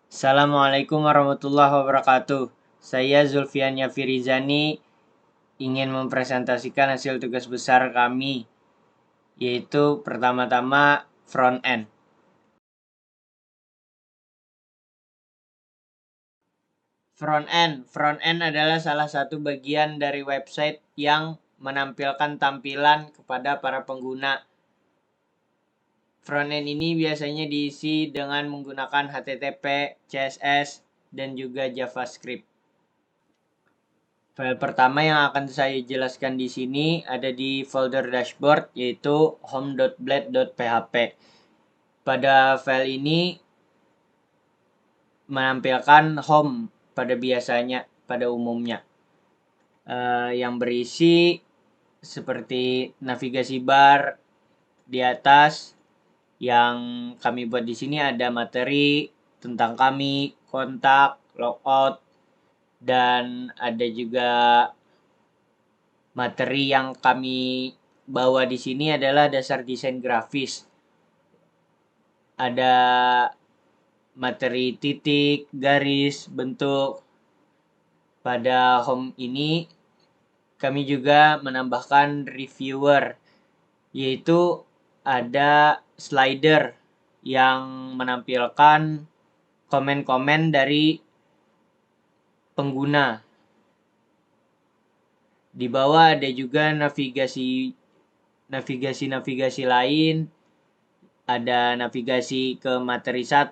Assalamualaikum warahmatullahi wabarakatuh. Saya Zulfian Yafirizani ingin mempresentasikan hasil tugas besar kami, yaitu pertama-tama front end. Front end adalah salah satu bagian dari website yang menampilkan tampilan kepada para pengguna. Front end ini biasanya diisi dengan menggunakan HTTP, CSS, dan juga JavaScript. File pertama yang akan saya jelaskan di sini ada di folder dashboard, yaitu home.blade.php. Pada file ini menampilkan home pada umumnya, yang berisi seperti navigasi bar di atas. Yang kami buat di sini ada materi tentang kami, kontak, logout, dan ada juga materi yang kami bawa di sini adalah dasar desain grafis. Ada materi titik, garis, bentuk. Pada home ini kami juga menambahkan reviewer, yaitu ada slider yang menampilkan komen-komen dari pengguna. Di bawah ada juga navigasi lain. Ada navigasi ke materi 1,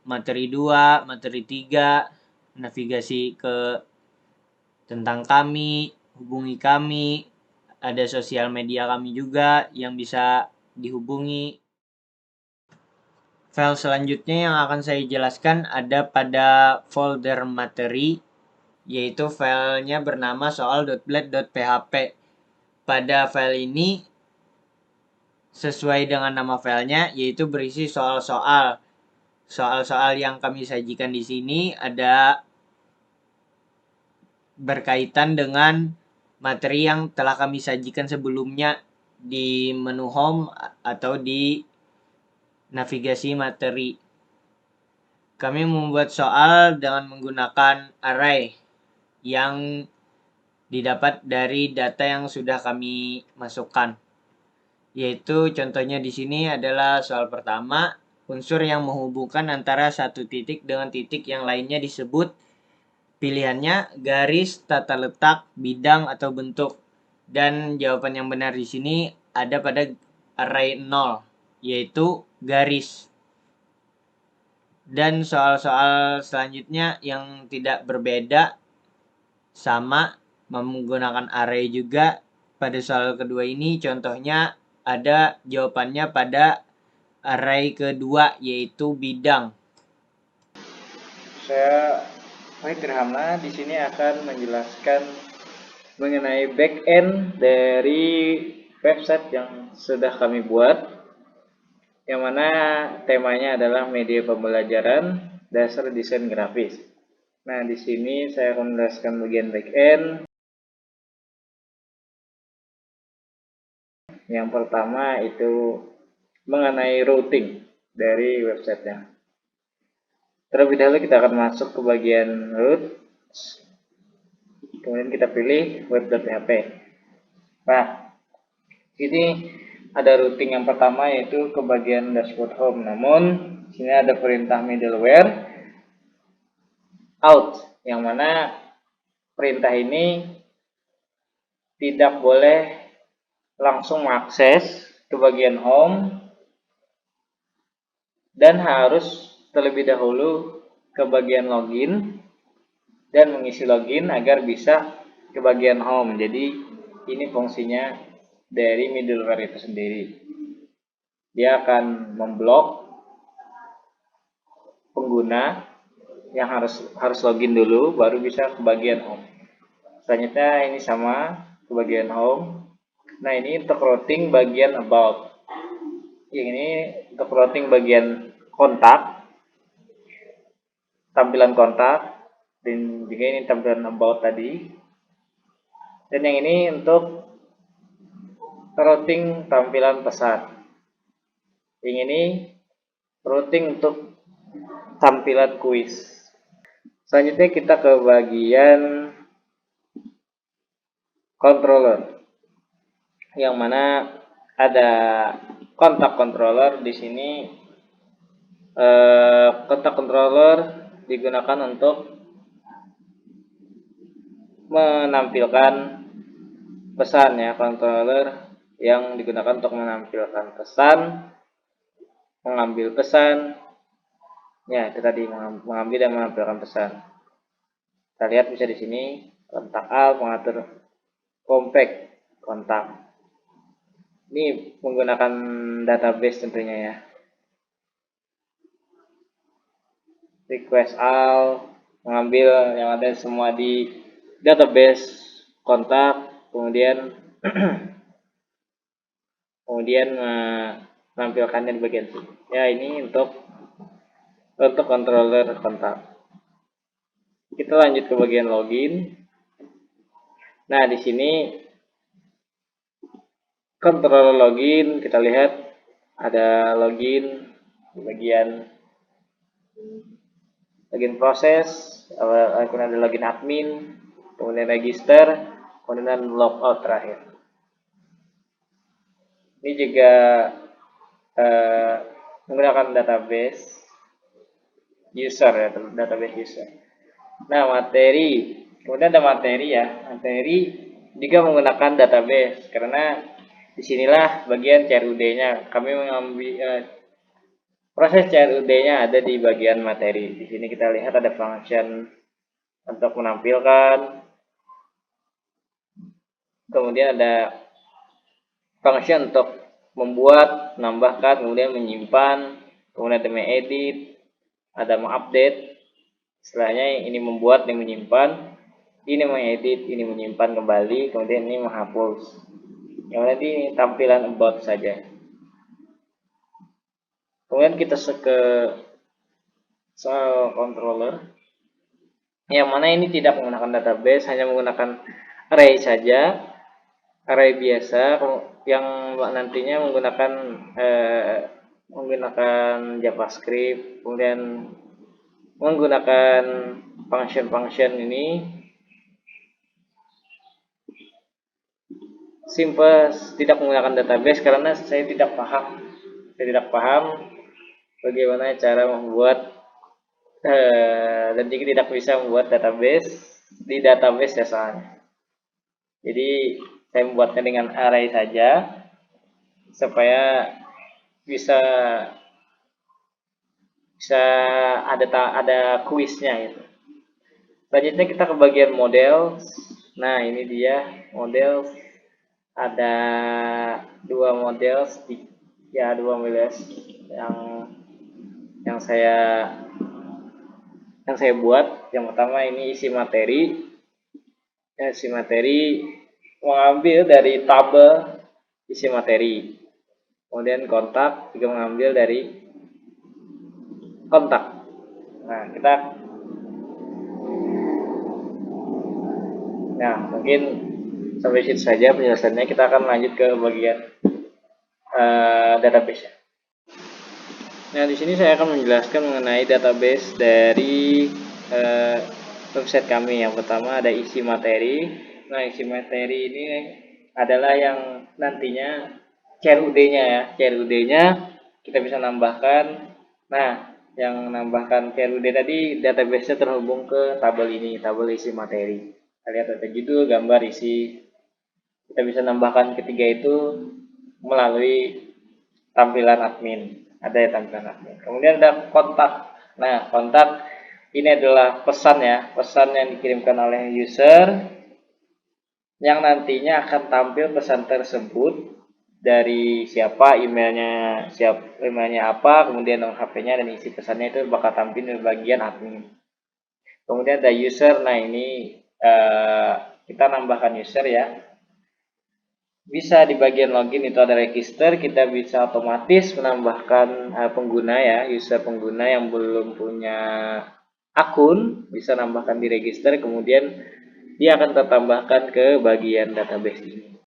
materi 2, materi 3, navigasi ke tentang kami, hubungi kami, ada sosial media kami juga yang bisa dihubungi. File selanjutnya yang akan saya jelaskan ada pada folder materi, yaitu filenya bernama soal.blade.php. Pada file ini sesuai dengan nama filenya, yaitu berisi soal-soal. Soal-soal yang kami sajikan di sini ada berkaitan dengan materi yang telah kami sajikan sebelumnya di menu home atau di navigasi materi. Kami membuat soal dengan menggunakan array yang didapat dari data yang sudah kami masukkan. Yaitu contohnya di sini adalah soal pertama, unsur yang menghubungkan antara satu titik dengan titik yang lainnya disebut. Pilihannya garis, tata letak, bidang, atau bentuk. Dan jawaban yang benar di sini ada pada array 0, yaitu garis. Dan soal-soal selanjutnya yang tidak berbeda sama menggunakan array juga. Pada soal kedua ini contohnya ada jawabannya pada array kedua, yaitu bidang. Saya Wahid Dirhamna di sini akan menjelaskan mengenai backend dari website yang sudah kami buat, yang mana temanya adalah media pembelajaran dasar desain grafis. Nah, di sini saya akan menjelaskan bagian backend. Yang pertama itu mengenai routing dari websitenya. Terlebih dahulu kita akan masuk ke bagian root. Kemudian kita pilih web.php. Nah, ini ada routing yang pertama yaitu ke bagian dashboard home. Namun, sini ada perintah middleware out, yang mana perintah ini tidak boleh langsung mengakses ke bagian home dan harus terlebih dahulu ke bagian login dan mengisi login agar bisa ke bagian home. Jadi ini fungsinya dari middleware itu sendiri. Dia akan memblok pengguna yang harus login dulu baru bisa ke bagian home. Selanjutnya ini sama ke bagian home. Nah, ini untuk routing bagian about. Yang ini untuk routing bagian kontak, tampilan kontak, dan juga ini tampilan about tadi. Dan yang ini untuk routing tampilan pesan. Yang ini routing untuk tampilan kuis. Selanjutnya kita ke bagian controller, yang mana ada kontak controller di sini. Kontak controller digunakan untuk menampilkan pesan ya, controller yang digunakan untuk menampilkan pesan, mengambil pesan, ya itu tadi, mengambil dan menampilkan pesan. Kita lihat bisa di sini kontak alt, mengatur compact kontak. Ini menggunakan database tentunya ya. Request all, mengambil yang ada semua di database kontak, kemudian menampilkannya di bagian sini. Ya, ini untuk controller kontak. Kita lanjut ke bagian login. Nah, di sini controller login, kita lihat ada login di bagian login proses, kemudian ada login admin, kemudian register, kemudian logout terakhir. Ini juga menggunakan database user ya, database user. Nah, materi, kemudian ada materi ya, materi juga menggunakan database, karena disinilah bagian CRUD-nya. Kami mengambil proses CRUD-nya ada di bagian materi. Di sini kita lihat ada function untuk menampilkan, kemudian ada function untuk membuat, menambahkan, kemudian menyimpan, kemudian ada mengedit, ada mengupdate. Setelahnya ini membuat, ini menyimpan, ini mengedit, ini menyimpan kembali, kemudian ini menghapus. Yang tadi ini tampilan about saja. Kemudian kita ke soal controller, yang mana ini tidak menggunakan database, hanya menggunakan array saja, array biasa, yang nantinya menggunakan JavaScript, kemudian menggunakan function-function ini. Simple, tidak menggunakan database karena saya tidak paham bagaimana cara membuat dan juga tidak bisa membuat database di database ya soalnya. Jadi saya membuatnya dengan array saja supaya bisa ada kuisnya gitu. Selanjutnya kita ke bagian model. Nah, ini dia model. Ada dua model yang saya buat. Yang pertama ini isi materi. Isi materi mengambil dari tabel isi materi. Kemudian kontak juga mengambil dari kontak. Nah, mungkin sampai situ saja penjelasannya. Kita akan lanjut ke bagian database. Nah, di sini saya akan menjelaskan mengenai database dari website kami. Yang pertama ada isi materi. Nah, isi materi ini adalah yang nantinya CRUD-nya ya. CRUD-nya kita bisa nambahkan. Nah, yang menambahkan CRUD tadi, database-nya terhubung ke tabel ini, tabel isi materi. Kita lihat ada judul, gambar, isi. Kita bisa nambahkan ketiga itu melalui tampilan admin. Ada ya tampilan admin. Kemudian ada kontak. Nah, kontak ini adalah pesan ya, pesan yang dikirimkan oleh user yang nantinya akan tampil pesan tersebut dari siapa, emailnya apa, kemudian nomor HP-nya dan isi pesannya itu bakal tampil di bagian admin. Kemudian ada user. Nah, ini kita nambahkan user ya. Bisa di bagian login itu ada register, kita bisa otomatis menambahkan pengguna ya, user pengguna yang belum punya akun bisa nambahkan di register, kemudian dia akan tertambahkan ke bagian database ini.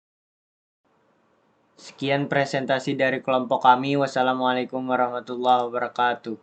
Sekian presentasi dari kelompok kami. Wassalamualaikum warahmatullahi wabarakatuh.